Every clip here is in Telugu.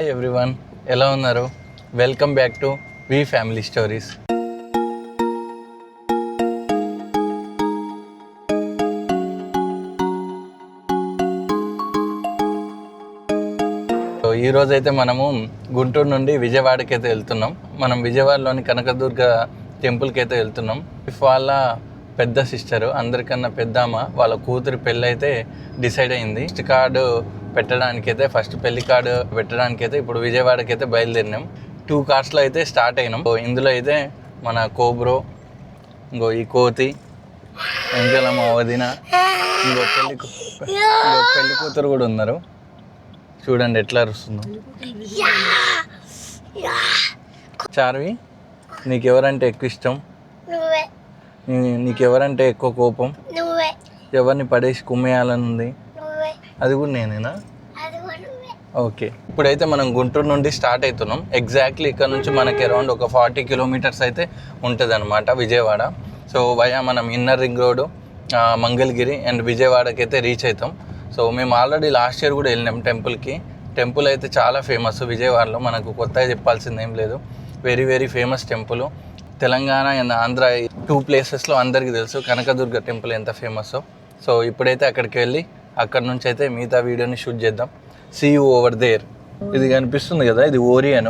హాయ్ ఎవ్రీవన్, ఎలా ఉన్నారు? Welcome back to V family stories. ఈరోజు అయితే మనము గుంటూరు నుండి విజయవాడకి అయితే వెళ్తున్నాం. మనం విజయవాడలోని కనకదుర్గ టెంపుల్కి అయితే వెళ్తున్నాం. వాళ్ళ పెద్ద సిస్టరు, అందరికన్నా పెద్దమ్మ, వాళ్ళ కూతురి పెళ్ళి అయితే డిసైడ్ అయింది. ఫస్ట్ కార్డు పెట్టడానికైతే, ఫస్ట్ పెళ్లి కార్డు పెట్టడానికైతే ఇప్పుడు విజయవాడకి అయితే బయలుదేరినాం. 2 కార్స్లో అయితే స్టార్ట్ అయినాం. ఇందులో అయితే మన కోబ్రో, ఇంకో ఈ కోతి, ఇంకా మా వదిన, ఇంకో పెళ్లి కూతురు కూడా ఉన్నారు. చూడండి ఎట్లా అరుస్తుందో. చార్వి, నీకెవరంటే ఎక్కువ ఇష్టం? నీకెవరంటే ఎక్కువ కోపం? ఎవరిని పడేసి కుమ్మేయాలని ఉంది? అది కూడా నేనేనా? ఓకే, ఇప్పుడైతే మనం గుంటూరు నుండి స్టార్ట్ అవుతున్నాం. ఎగ్జాక్ట్లీ ఇక్కడ నుంచి మనకి అరౌండ్ ఒక 40 కిలోమీటర్స్ అయితే ఉంటుంది అనమాట విజయవాడ. సో వయా మనం inner ring road, Mangalagiri and విజయవాడకి అయితే రీచ్ అవుతాం. సో మేము ఆల్రెడీ లాస్ట్ ఇయర్ కూడా వెళ్ళినాం టెంపుల్కి. టెంపుల్ అయితే చాలా ఫేమస్ విజయవాడలో, మనకు కొత్తగా చెప్పాల్సింది ఏం లేదు. Very very famous temple. Telangana and Andhra 2 ప్లేసెస్లో అందరికీ తెలుసు కనకదుర్గ టెంపుల్ ఎంత ఫేమస్సో. సో ఇప్పుడైతే అక్కడికి వెళ్ళి అక్కడ నుంచి అయితే మిగతా వీడియోని షూట్ చేద్దాం. See you over there. ఇది కనిపిస్తుంది కదా, ఇది ఓరియన్.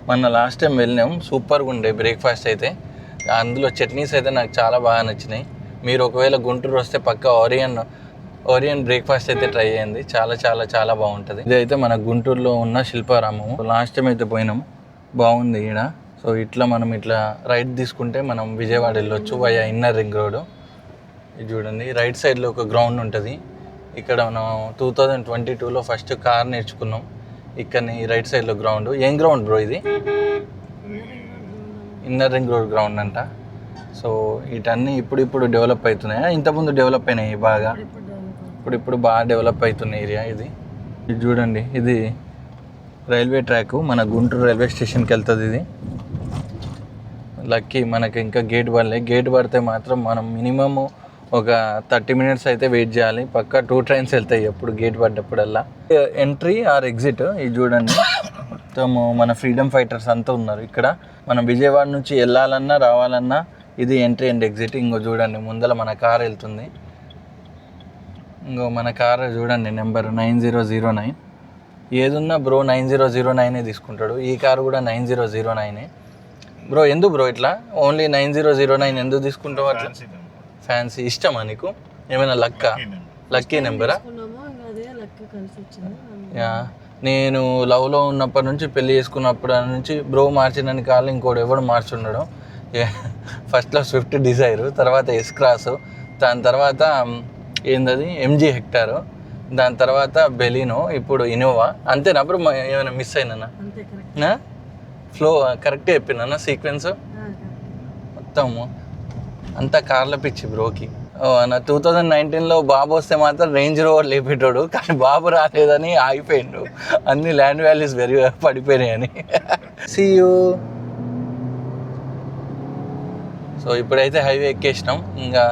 మన లాస్ట్ టైం వెళ్ళినాం, సూపర్గా ఉండే బ్రేక్ఫాస్ట్ అయితే. అందులో చట్నీస్ అయితే నాకు చాలా బాగా నచ్చినాయి. మీరు ఒకవేళ గుంటూరు వస్తే పక్క ఓరియన్ బ్రేక్ఫాస్ట్ అయితే ట్రై చేయండి. చాలా చాలా చాలా బాగుంటుంది. ఇదైతే మన గుంటూరులో ఉన్న శిల్పారామం. లాస్ట్ టైం అయితే పోయినాం, బాగుంది ఈడ. సో ఇట్లా మనం ఇట్లా రైట్ తీసుకుంటే మనం విజయవాడ వెళ్ళొచ్చు వయా ఇన్నర్ రింగ్ రోడ్. ఇది చూడండి, రైట్ సైడ్లో ఒక గ్రౌండ్ ఉంటుంది. ఇక్కడ మనం 2022లో ఫస్ట్ కార్ నేర్చుకున్నాం. ఇక్కడ రైట్ సైడ్లో గ్రౌండ్. ఏం గ్రౌండ్ బ్రో ఇది? ఇన్నర్ రింగ్ రోడ్ గ్రౌండ్ అంట. సో వీటన్నీ ఇప్పుడు డెవలప్ అవుతున్నాయి. ఇంతకుముందు డెవలప్ అయినాయి బాగా, ఇప్పుడు బాగా డెవలప్ అవుతున్న ఏరియా ఇది. ఇది చూడండి, ఇది రైల్వే ట్రాక్, మన గుంటూరు రైల్వే స్టేషన్కి వెళ్తుంది ఇది. లక్కీ మనకి ఇంకా గేట్ పడలే. గేట్ పడితే మాత్రం మనం మినిమము ఒక 30 మినిట్స్ అయితే వెయిట్ చేయాలి. పక్కా 2 ట్రైన్స్ వెళ్తాయి ఎప్పుడు గేట్ పడ్డప్పుడల్లా. ఎంట్రీ ఆర్ ఎగ్జిట్ ఇది చూడండి. మొత్తము మన ఫ్రీడమ్ ఫైటర్స్ అంతా ఉన్నారు ఇక్కడ. మనం విజయవాడ నుంచి వెళ్ళాలన్నా రావాలన్నా ఇది ఎంట్రీ అండ్ ఎగ్జిట్. ఇంకో చూడండి ముందర మన కార్ వెళ్తుంది. ఇంకో మన కార్ చూడండి, నెంబర్ 9009. ఏదున్నా బ్రో 9009 తీసుకుంటాడు. ఈ కారు కూడా 9009. బ్రో ఎందుకు బ్రో ఇట్లా ఓన్లీ 9009 ఎందుకు తీసుకుంటావు? అట్లా ఫ్యాన్సీ ఇష్టమా నీకు? ఏమైనా లక్కీ నెంబరా? యా, నేను లవ్లో ఉన్నప్పటి నుంచి, పెళ్ళి చేసుకున్నప్పటి నుంచి బ్రో మార్చినని కాళ్ళు ఇంకోటి ఎవడు మార్చుండడం. ఫస్ట్లో స్విఫ్ట్ డిజైర్, తర్వాత ఎస్ క్రాస్, దాని తర్వాత ఏందది ఎంజీ హెక్టారు, దాని తర్వాత బెలినో, ఇప్పుడు ఇనోవా. అంతేనా బ్రో? ఏమైనా మిస్ అయినా? ఫ్లో కరెక్టే చెప్పినా? సీక్వెన్స్ మొత్తము అంతా కార్ల పిచ్చి బ్రోకి. నా 2019లో బాబు వస్తే మాత్రం రేంజ్ రోవర్ లేపేటోడు, కానీ బాబు రాలేదని ఆగిపోయిండు. అన్ని ల్యాండ్ వాల్యూస్ పడిపోయినాయని. See you. సో ఇప్పుడైతే హైవే ఎక్కేసినాం, ఇంకా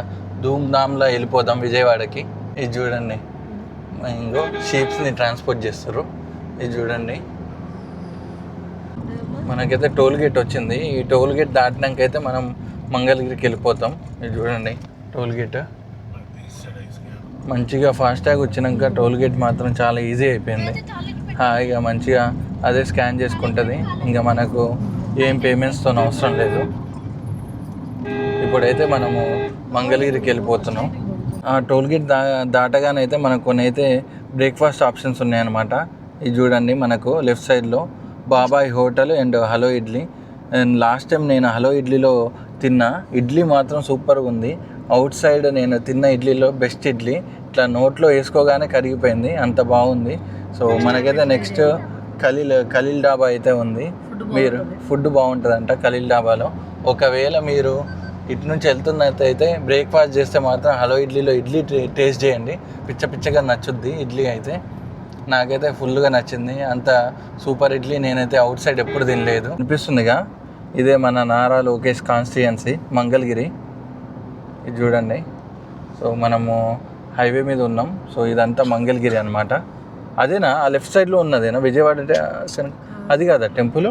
ధూమ్ధామ్లో వెళ్ళిపోతాం విజయవాడకి. ఇది చూడండి, ఇంకో షీప్స్ని ట్రాన్స్పోర్ట్ చేస్తారు. ఇది చూడండి, మనకైతే టోల్ గేట్ వచ్చింది. ఈ టోల్ గేట్ దాటినాకైతే మనం మంగళగిరికి వెళ్ళిపోతాం. ఇది చూడండి టోల్ గేట్. మంచిగా ఫాస్టాగ్ వచ్చినాక టోల్ గేట్ మాత్రం చాలా ఈజీ అయిపోయింది. హాయిగా మంచిగా అదే స్కాన్ చేసుకుంటుంది. ఇంకా మనకు ఏం పేమెంట్స్తో అవసరం లేదు. ఇప్పుడైతే మనము మంగళగిరికి వెళ్ళిపోతున్నాం. ఆ టోల్ గేట్ దాటగానైతే మనకు కొన్ని అయితే బ్రేక్ఫాస్ట్ ఆప్షన్స్ ఉన్నాయన్నమాట. ఇది చూడండి, మనకు లెఫ్ట్ సైడ్లో బాబాయ్ hotel and hello idli. And last time నేను హలో ఇడ్లీలో తిన్నా. ఇడ్లీ మాత్రం సూపర్గా ఉంది. అవుట్ సైడ్ నేను తిన్న ఇడ్లీలో బెస్ట్ ఇడ్లీ. ఇట్లా నోట్లో వేసుకోగానే కరిగిపోయింది, అంత బాగుంది. సో మనకైతే నెక్స్ట్ ఖలీల్ డాబా అయితే ఉంది. మీరు ఫుడ్ బాగుంటుందంట ఖలీల్ డాబాలో. ఒకవేళ మీరు ఇటు నుంచి వెళ్తున్నట్టయితే బ్రేక్ఫాస్ట్ చేస్తే మాత్రం హలో ఇడ్లీలో ఇడ్లీ టేస్ట్ చేయండి. పిచ్చగా నచ్చుద్ది ఇడ్లీ అయితే. నాకైతే ఫుల్గా నచ్చింది. అంత సూపర్ ఇడ్లీ నేనైతే అవుట్ సైడ్ ఎప్పుడు తినలేదు. అనిపిస్తుందిగా, ఇదే మన నారా లోకేష్ కాన్స్టిట్యుయెన్సీ మంగళగిరి. ఇది చూడండి. సో మనము హైవే మీద ఉన్నాం. సో ఇదంతా మంగళగిరి అనమాట. అదేనా ఆ లెఫ్ట్ సైడ్లో ఉన్నదేనా విజయవాడ అది కాదా టెంపుల్?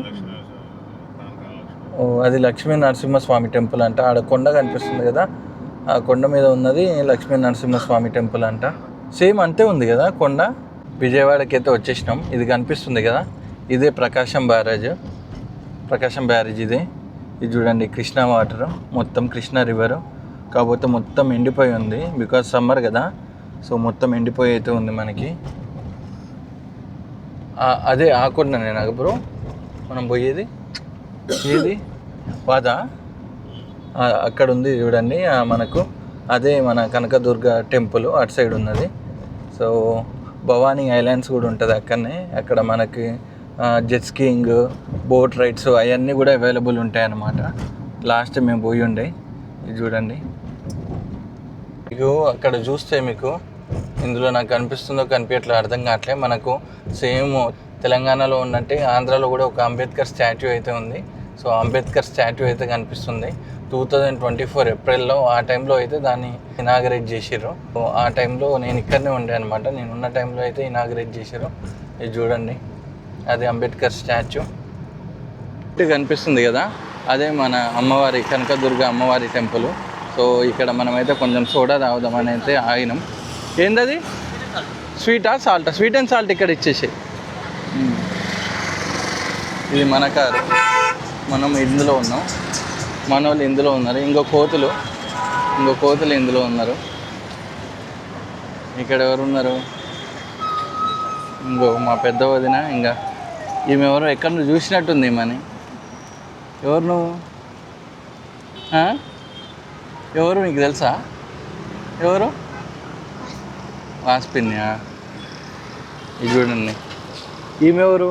ఓ అది లక్ష్మీ నరసింహస్వామి టెంపుల్ అంట. ఆడ కొండ కనిపిస్తుంది కదా, ఆ కొండ మీద ఉన్నది లక్ష్మీ నరసింహస్వామి టెంపుల్ అంట. సేమ్ అంతే ఉంది కదా కొండ. విజయవాడకి అయితే వచ్చేసినాం. ఇది కనిపిస్తుంది కదా, ఇదే ప్రకాశం బ్యారేజ్. ప్రకాశం బ్యారేజ్ ఇది చూడండి. కృష్ణా వాటర్, మొత్తం కృష్ణా రివర్. కాకపోతే మొత్తం ఎండిపోయి ఉంది బికాజ్ సమ్మర్ కదా, సో మొత్తం ఎండిపోయి అయితే ఉంది మనకి. అదే ఆ కొండనే నాకు బ్రో మనం పోయేది. ఏది వాదా? అక్కడ ఉంది చూడండి మనకు. అదే మన కనకదుర్గ టెంపుల్ అటు సైడ్ ఉన్నది. సో భవానీ ఐలాండ్స్ కూడా ఉంటుంది అక్కడనే. అక్కడ మనకి జెట్ స్కీయింగ్, బోట్ రైడ్స్ అవన్నీ కూడా అవైలబుల్ ఉంటాయి అన్నమాట. లాస్ట్ మేము పోయి ఉండే. ఇది చూడండి. మీకు అక్కడ చూస్తే మీకు ఇందులో నాకు కనిపిస్తుందో కనిపించట్లేదు అర్థం కావట్లేదు. మనకు సేమ్ తెలంగాణలో ఉన్నట్టే ఆంధ్రాలో కూడా ఒక అంబేద్కర్ స్టాట్యూ అయితే ఉంది. సో అంబేద్కర్ స్టాట్యూ అయితే కనిపిస్తుంది. 2024 ఏప్రిల్లో ఆ టైంలో అయితే దాన్ని ఇనాగరేట్ చేసారు. ఆ టైంలో నేను ఇక్కడనే ఉండే అనమాట. నేను ఉన్న టైంలో అయితే ఇనాగరేట్ చేశారు. ఇది చూడండి, అది అంబేద్కర్ స్టాచ్యూ కనిపిస్తుంది కదా, అదే మన అమ్మవారి కనకదుర్గ అమ్మవారి టెంపుల్. సో ఇక్కడ మనమైతే కొంచెం సోడా తాగుదామని అయితే ఆగినాం. ఏందది? స్వీటా సాల్టా? స్వీట్ అండ్ సాల్ట్ ఇక్కడ ఇచ్చేసి. ఇది మన కారు, మనం ఇందులో ఉన్నాం, మన వాళ్ళు ఇందులో ఉన్నారు. ఇంకో కోతులు ఇందులో ఉన్నారు. ఇక్కడ ఎవరు ఉన్నారు? ఇంకో మా పెద్ద వదిన. ఇంకా ఈమె ఎవరో ఎక్కడ నువ్వు చూసినట్టుంది ఈమెని. ఎవరు నువ్వు? ఎవరు మీకు తెలుసా? ఎవరు? వాస్పిన్యా? ఇది చూడండి. ఈమె ఎవరు?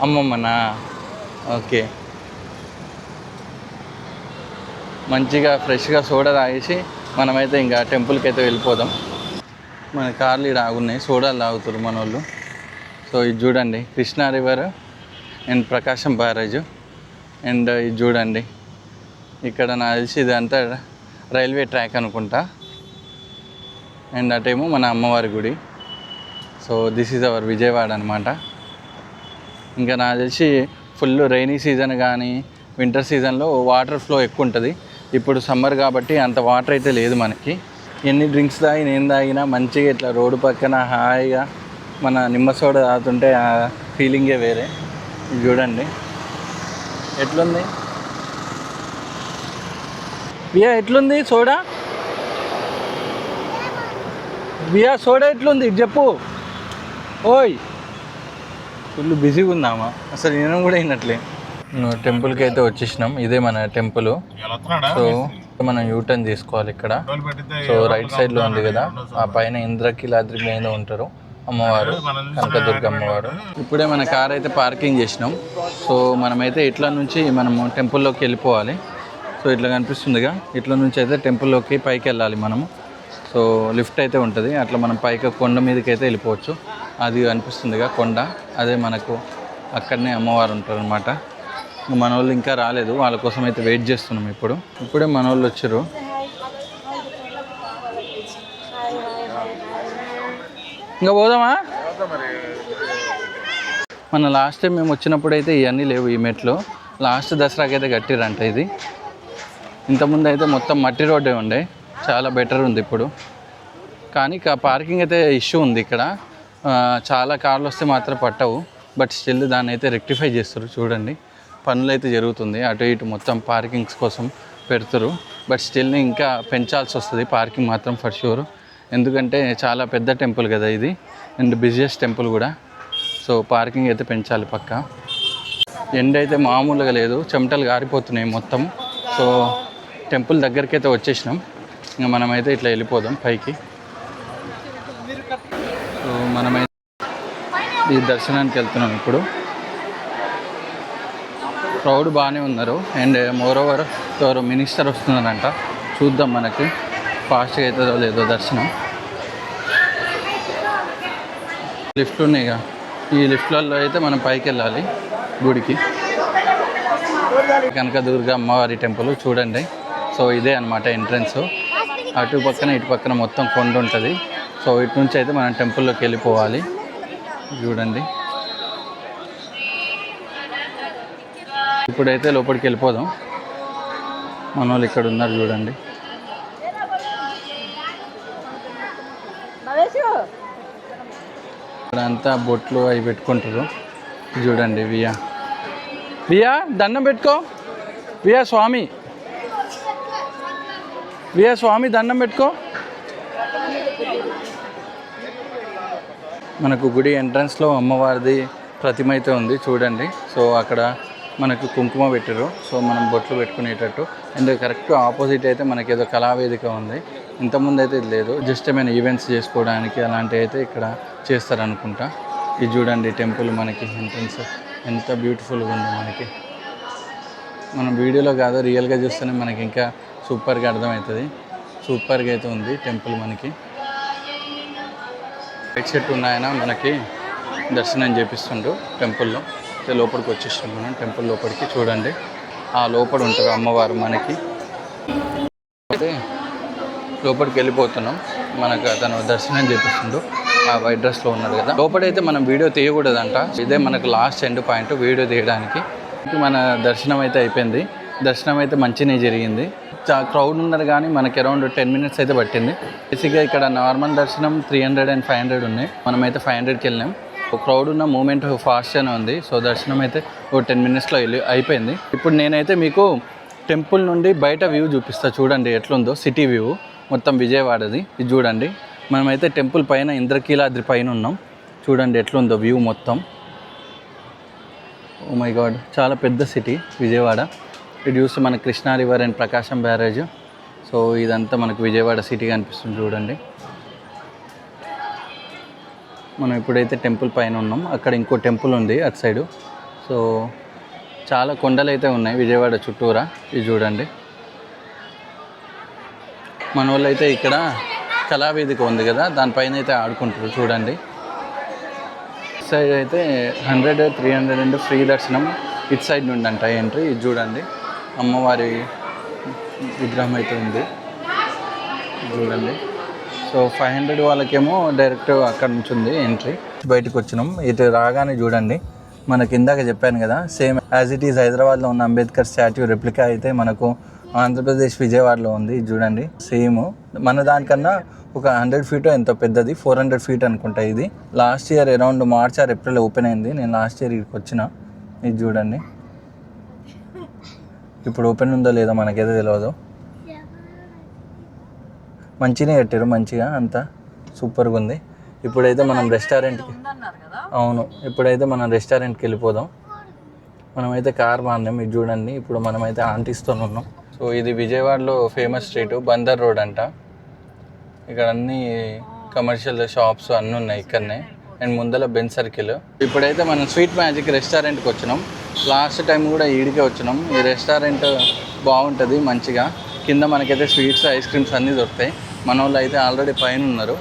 అమ్మమ్మనా? ఓకే. మంచిగా ఫ్రెష్గా సోడా తాగేసి మనమైతే ఇంకా టెంపుల్కి అయితే వెళ్ళిపోదాం. మన కార్లు ఇక్కడ ఆగున్నాయి, సోడాలు తాగుతారు మన వాళ్ళు. సో ఇది చూడండి, Krishna river and Prakasam barrage. And ఇది చూడండి, ఇక్కడ నాకు తెలిసి ఇదంతా రైల్వే ట్రాక్ అనుకుంటా. అండ్ అటేమో మన అమ్మవారి గుడి. So this is our Vijayawada అనమాట. ఇంకా నాకు తెలిసి ఫుల్ రైనీ సీజన్ కానీ వింటర్ సీజన్లో వాటర్ ఫ్లో ఎక్కువ ఉంటుంది. ఇప్పుడు సమ్మర్ కాబట్టి అంత వాటర్ అయితే లేదు మనకి. ఎన్ని డ్రింక్స్ నేను తాగినా మంచిగా ఇట్లా రోడ్డు పక్కన హాయిగా మన నిమ్మ సోడా తాగుతుంటే ఆ ఫీలింగే వేరే. ఇది చూడండి ఎట్లుంది బియా, ఎట్లుంది సోడా? బియా సోడా ఎట్లుంది చెప్పు. ఓయ్ ఫుల్ బిజీగా ఉందామా, అసలు నేను కూడా అయినట్లే. టెంపుల్కి అయితే వచ్చేసినాం. ఇదే మన టెంపుల్. సో మనం యూటర్న్ తీసుకోవాలి ఇక్కడ. సో రైట్ సైడ్లో ఉంది కదా, ఆ పైన ఇంద్రకీలాద్రి మీద ఉంటారు అమ్మవారు, కనకదుర్గ అమ్మవారు. ఇప్పుడే మన కార్ అయితే పార్కింగ్ చేసినాం. సో మనమైతే ఇట్లా నుంచి మనము టెంపుల్లోకి వెళ్ళిపోవాలి. సో ఇట్లా కనిపిస్తుందిగా, ఇట్లా నుంచి అయితే టెంపుల్లోకి పైకి వెళ్ళాలి మనము. సో లిఫ్ట్ అయితే ఉంటుంది, అట్లా మనం పైకి కొండ మీదకి అయితే వెళ్ళిపోవచ్చు. అది కనిపిస్తుందిగా కొండ, అదే మనకు అక్కడనే అమ్మవారు ఉంటారు అనమాట. మన వాళ్ళు ఇంకా రాలేదు, వాళ్ళ కోసం అయితే వెయిట్ చేస్తున్నాం. ఇప్పుడే మన వాళ్ళు వచ్చారు. ఇంకా పోదామా? మన లాస్ట్ టైం మేము వచ్చినప్పుడు అయితే ఇవన్నీ లేవు ఈ మెట్లు. లాస్ట్ దసరాకి అయితే కట్టిరంట ఇది. ఇంతకుముందు అయితే మొత్తం మట్టి రోడ్డే ఉండే, చాలా బెటర్ ఉంది ఇప్పుడు. కానీ పార్కింగ్ అయితే ఇష్యూ ఉంది ఇక్కడ. చాలా కార్లు వస్తే మాత్రం పట్టవు, బట్ స్టిల్ దాన్ని అయితే రెక్టిఫై చేస్తారు. చూడండి, పనులు అయితే జరుగుతుంది, అటు ఇటు మొత్తం పార్కింగ్స్ కోసం పెడతారు. బట్ స్టిల్ ఇంకా పెంచాల్సి వస్తుంది పార్కింగ్ మాత్రం ఫర్ షూర్. ఎందుకంటే చాలా పెద్ద టెంపుల్ కదా ఇది, అండ్ బిజియెస్ట్ టెంపుల్ కూడా. సో పార్కింగ్ అయితే పెంచాలి పక్క. ఎండ అయితే మామూలుగా లేదు, చెమటలు గారిపోతున్నాయి మొత్తం. సో టెంపుల్ దగ్గరికి అయితే వచ్చేసినాం. ఇంకా మనమైతే ఇట్లా వెళ్ళిపోదాం పైకి. సో మనమైతే ఈ దర్శనానికి వెళ్తున్నాం ఇప్పుడు. క్రౌడ్ బాగానే ఉన్నారు. అండ్ మోరోవర్ ఎవరో మినిస్టర్ వస్తున్నారంట, చూద్దాం మనకి ఫాస్ట్గా అవుతుందో లేదో దర్శనం. లిఫ్ట్ ఉన్నాయిగా, ఈ లిఫ్ట్లలో అయితే మనం పైకి వెళ్ళాలి గుడికి. కనకదుర్గ అమ్మవారి టెంపుల్ చూడండి. సో ఇదే అనమాట ఎంట్రన్స్. అటు పక్కన ఇటు పక్కన మొత్తం కొండ ఉంటుంది. సో ఇటు నుంచి అయితే మనం టెంపుల్లోకి వెళ్ళిపోవాలి. చూడండి ఇప్పుడైతే లోపలికి వెళ్ళిపోదాం. మన వాళ్ళు ఇక్కడ ఉన్నారు చూడండి. ఇక్కడ అంతా బొట్లు అవి పెట్టుకుంటారు చూడండి. వియా దండం పెట్టుకో. వియా స్వామి దండం పెట్టుకో. మనకు గుడి ఎంట్రన్స్లో అమ్మవారిది ప్రతిమ అయితే ఉంది చూడండి. సో అక్కడ మనకు కుంకుమ పెట్టారు. సో మనం బొట్లు పెట్టుకునేటట్టు. అండ్ కరెక్ట్ ఆపోజిట్ అయితే మనకి ఏదో కళావేదిక ఉంది. ఇంతకుముందు అయితే ఇది లేదు. జస్ట్ ఏమైనా ఈవెంట్స్ చేసుకోవడానికి అలాంటివి అయితే ఇక్కడ చేస్తారనుకుంటా. ఇది చూడండి టెంపుల్ మనకి ఎంట్రన్స్ ఎంత బ్యూటిఫుల్గా ఉంది. మనకి మనం వీడియోలో కాదు రియల్గా చూస్తేనే మనకి ఇంకా సూపర్గా అర్థమవుతుంది. సూపర్గా అయితే ఉంది టెంపుల్. మనకి రైట్ సెట్ ఉన్నాయన మనకి దర్శనం చేపిస్తుండ్రు టెంపుల్లో. లోపలికి వచ్చేస్తున్నాం టెంపుల్ లోపలికి. చూడండి ఆ లోపల ఉంటారు అమ్మవారు. మనకి అయితే లోపలికి వెళ్ళిపోతున్నాం. మనకు అతను దర్శనం చేపిస్తుండు. ఆ వైట్ డ్రెస్లో ఉన్నాడు కదా. లోపలైతే మనం వీడియో తీయకూడదంట. ఇదే మనకు లాస్ట్ ఎండ్ పాయింట్ వీడియో తీయడానికి. మన దర్శనం అయితే అయిపోయింది. దర్శనం అయితే మంచిగానే జరిగింది. క్రౌడ్ ఉన్నారు కానీ మనకి అరౌండ్ 10 minutes అయితే పట్టింది. బేసిక్గా ఇక్కడ నార్మల్ దర్శనం 300 and 500 ఉన్నాయి. మనమైతే 500కి వెళ్ళినాం. క్రౌడ్ ఉన్న మూమెంట్ ఫాస్ట్గానే ఉంది. సో దర్శనం అయితే ఓ 10 minutesలో అయిపోయింది. ఇప్పుడు నేనైతే మీకు టెంపుల్ నుండి బయట వ్యూ చూపిస్తా. చూడండి ఎట్లుందో సిటీ వ్యూ మొత్తం విజయవాడది. ఇది చూడండి. మనమైతే టెంపుల్ పైన ఇంద్రకీలాద్రి పైన ఉన్నాం. చూడండి ఎట్లుందో వ్యూ మొత్తం. ఓ మై గాడ్ చాలా పెద్ద సిటీ విజయవాడ. ఇటు చూస్తే మనకు Krishna river and Prakasam barrage. So ఇదంతా మనకు విజయవాడ సిటీ కనిపిస్తుంది చూడండి. మనం ఇప్పుడైతే టెంపుల్ పైన ఉన్నాం. అక్కడ ఇంకో టెంపుల్ ఉంది అటు సైడు. సో చాలా కొండలు అయితే ఉన్నాయి విజయవాడ చుట్టూరా. ఇది చూడండి. మన వాళ్ళు అయితే ఇక్కడ కళావేదిక ఉంది కదా దానిపైన అయితే ఆడుకుంటారు చూడండి. సైడ్ అయితే 100, 300 అండ్ ఫ్రీ దర్శనం ఇటు సైడ్ నుండి అంట ఎంట్రీ. ఇది చూడండి అమ్మవారి విగ్రహం అయితే ఉంది చూడండి. సో 500 వాళ్ళకేమో డైరెక్ట్ అక్కడ నుంచి ఉంది ఎంట్రీ. బయటకు వచ్చినాం. ఇటు రాగానే చూడండి మనకి ఇందాక చెప్పాను కదా సేమ్ యాజ్ ఇట్ ఈజ్ హైదరాబాద్లో ఉన్న అంబేద్కర్ స్టాట్యూ రెప్లికా అయితే మనకు ఆంధ్రప్రదేశ్ విజయవాడలో ఉంది. ఇది చూడండి సేమ్ మన దానికన్నా ఒక 100 feet ఎంతో పెద్దది. 400 feet అనుకుంటా. ఇది last year around March are April open అయింది. నేను లాస్ట్ ఇయర్ ఇక్కడికి వచ్చిన. ఇది చూడండి. ఇప్పుడు ఓపెన్ ఉందో లేదో మనకైతే తెలియదు. మంచిగానే కట్టారు. మంచిగా అంతా సూపర్గా ఉంది. ఇప్పుడైతే మనం రెస్టారెంట్కి ఇప్పుడైతే మనం రెస్టారెంట్కి వెళ్ళిపోదాం. మనమైతే కార్ మారినాం. ఇది చూడండి. ఇప్పుడు మనమైతే ఆంటీస్తో ఉన్నాం. సో ఇది విజయవాడలో ఫేమస్ స్ట్రీట్ బందర్ రోడ్ అంట. ఇక్కడ అన్ని కమర్షియల్ షాప్స్ అన్నీ ఉన్నాయి ఇక్కడనే. అండ్ ముందర బెంజ్ సర్కిల్. ఇప్పుడైతే మనం స్వీట్ మ్యాజిక్ రెస్టారెంట్కి వచ్చినాం. లాస్ట్ టైం కూడా ఈడికే వచ్చినాం. ఈ రెస్టారెంట్ బాగుంటుంది మంచిగా. కింద మనకైతే స్వీట్స్ ఐస్ క్రీమ్స్ అన్నీ దొరుకుతాయి. మన వాళ్ళు అయితే ఆల్రెడీ పైన ఉన్నారు.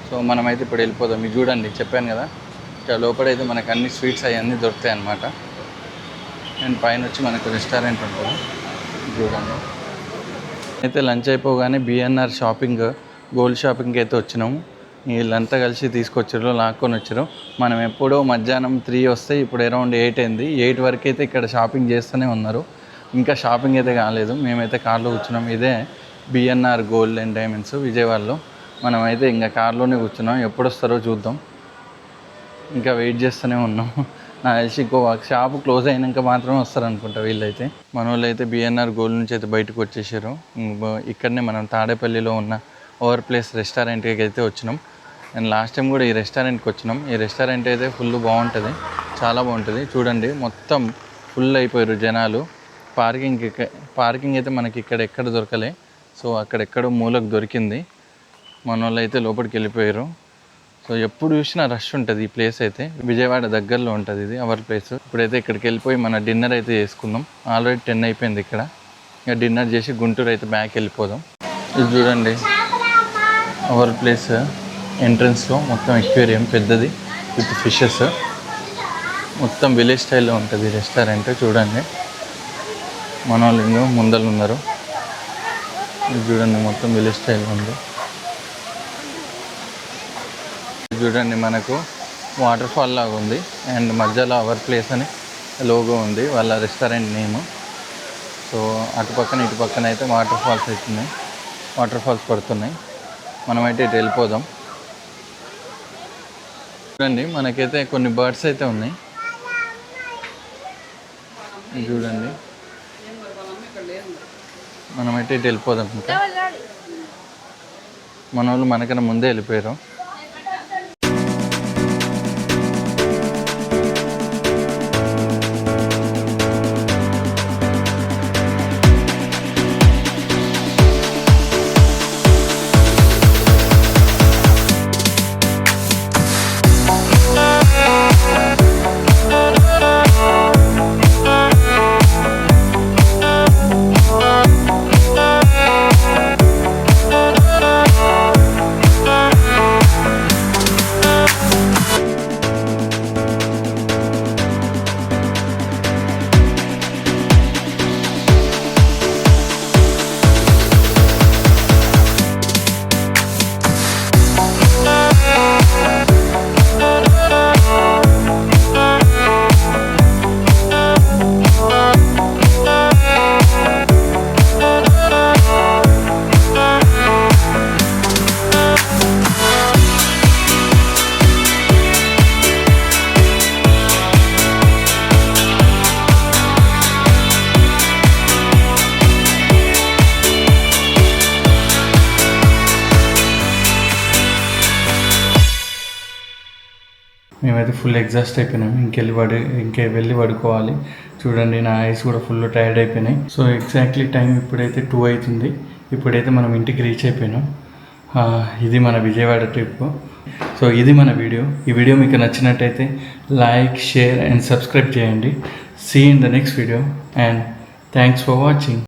సో మనమైతే ఇప్పుడు వెళ్ళిపోదాం. ఇది చూడండి చెప్పాను కదా ఇక్కడ లోపలైతే మనకు అన్ని స్వీట్స్ అవన్నీ దొరుకుతాయి అన్నమాట. అండ్ పైన వచ్చి మనకు రెస్టారెంట్ ఉంటుంది చూడండి. అయితే లంచ్ అయిపోగానే బిఎన్ఆర్ షాపింగ్ గోల్డ్ షాపింగ్కి అయితే వచ్చినాము. వీళ్ళంతా కలిసి తీసుకొచ్చారు లాక్కొని వచ్చారు. మనం ఎప్పుడో మధ్యాహ్నం 3 వస్తే ఇప్పుడు అరౌండ్ 8 అయింది. 8 వరకు అయితే ఇక్కడ షాపింగ్ చేస్తూనే ఉన్నారు. ఇంకా షాపింగ్ అయితే కాలేదు. మేమైతే కార్లో కూర్చున్నాం. ఇదే బిఎన్ఆర్ గోల్డ్ అండ్ డైమండ్స్ విజయవాడలో. మనమైతే ఇంకా కార్లోనే కూర్చున్నాం. ఎప్పుడు వస్తారో చూద్దాం. ఇంకా వెయిట్ చేస్తూనే ఉన్నాం. నాకు తెలిసి ఇంకో షాపు క్లోజ్ అయినాక మాత్రమే వస్తారనుకుంటా వీళ్ళైతే. మన వాళ్ళు అయితే బిఎన్ఆర్ గోల్డ్ నుంచి అయితే బయటకు వచ్చేసారు. ఇక్కడనే మనం తాడేపల్లిలో ఉన్న ఓవర్ ప్లేస్ రెస్టారెంట్కి అయితే వచ్చినాం. అండ్ లాస్ట్ టైం కూడా ఈ రెస్టారెంట్కి వచ్చినాం. ఈ రెస్టారెంట్ అయితే ఫుల్ బాగుంటుంది. చాలా బాగుంటుంది. చూడండి మొత్తం ఫుల్ అయిపోయారు జనాలు. పార్కింగ్ అయితే మనకి ఇక్కడ ఎక్కడ దొరకలే. సో అక్కడెక్కడో మూలకు దొరికింది. మన వాళ్ళు అయితే లోపలికి వెళ్ళిపోయారు. సో ఎప్పుడు చూసినా రష్ ఉంటుంది ఈ ప్లేస్ అయితే. విజయవాడ దగ్గరలో ఉంటుంది ఇది అవర్ ప్లేస్. ఇప్పుడైతే ఇక్కడికి వెళ్ళిపోయి మన డిన్నర్ అయితే చేసుకుందాం. ఆల్రెడీ 10 అయిపోయింది ఇక్కడ. ఇక డిన్నర్ చేసి గుంటూరు అయితే బ్యాక్ వెళ్ళిపోదాం. ఇది చూడండి అవర్ ప్లేస్ ఎంట్రన్స్లో మొత్తం ఎక్వేరియం పెద్దది విత్ ఫిషెస్. మొత్తం విలేజ్ స్టైల్లో ఉంటుంది రెస్టారెంట్. చూడండి మన వాళ్ళు ముందలు ఉన్నారు. ఇది చూడండి మొత్తం విలేజ్ స్టైల్లో ఉంది. చూడండి మనకు వాటర్ ఫాల్ లాగా ఉంది అండ్ మధ్యలో అవర్ ప్లేస్ అని లోగో ఉంది వాళ్ళ రెస్టారెంట్ నేమ్. సో అటు పక్కన ఇటు పక్కన అయితే వాటర్ ఫాల్స్ అవుతున్నాయి, వాటర్ ఫాల్స్ పడుతున్నాయి. మనమైతే ఇటు వెళ్ళిపోదాం. చూడండి మనకైతే కొన్ని బర్డ్స్ అయితే ఉన్నాయి చూడండి. మనమైతే ఇటు వెళ్ళిపోదాం. ఇంకా మన వాళ్ళు మనకన్నా ముందే వెళ్ళిపోయారు. మేమైతే ఫుల్ ఎగ్జాస్ట్ అయిపోయినాం. ఇంకే వెళ్ళి పడుకోవాలి. చూడండి నా ఐస్ కూడా ఫుల్ టైర్డ్ అయిపోయినాయి. సో ఎగ్జాక్ట్లీ టైం ఇప్పుడైతే 2 అవుతుంది. ఇప్పుడైతే మనం ఇంటికి రీచ్ అయిపోయినాం. ఇది మన విజయవాడ ట్రిప్. సో ఇది మన వీడియో. ఈ వీడియో మీకు నచ్చినట్టయితే లైక్, షేర్ అండ్ సబ్స్క్రైబ్ చేయండి. See in the next video and thanks for watching.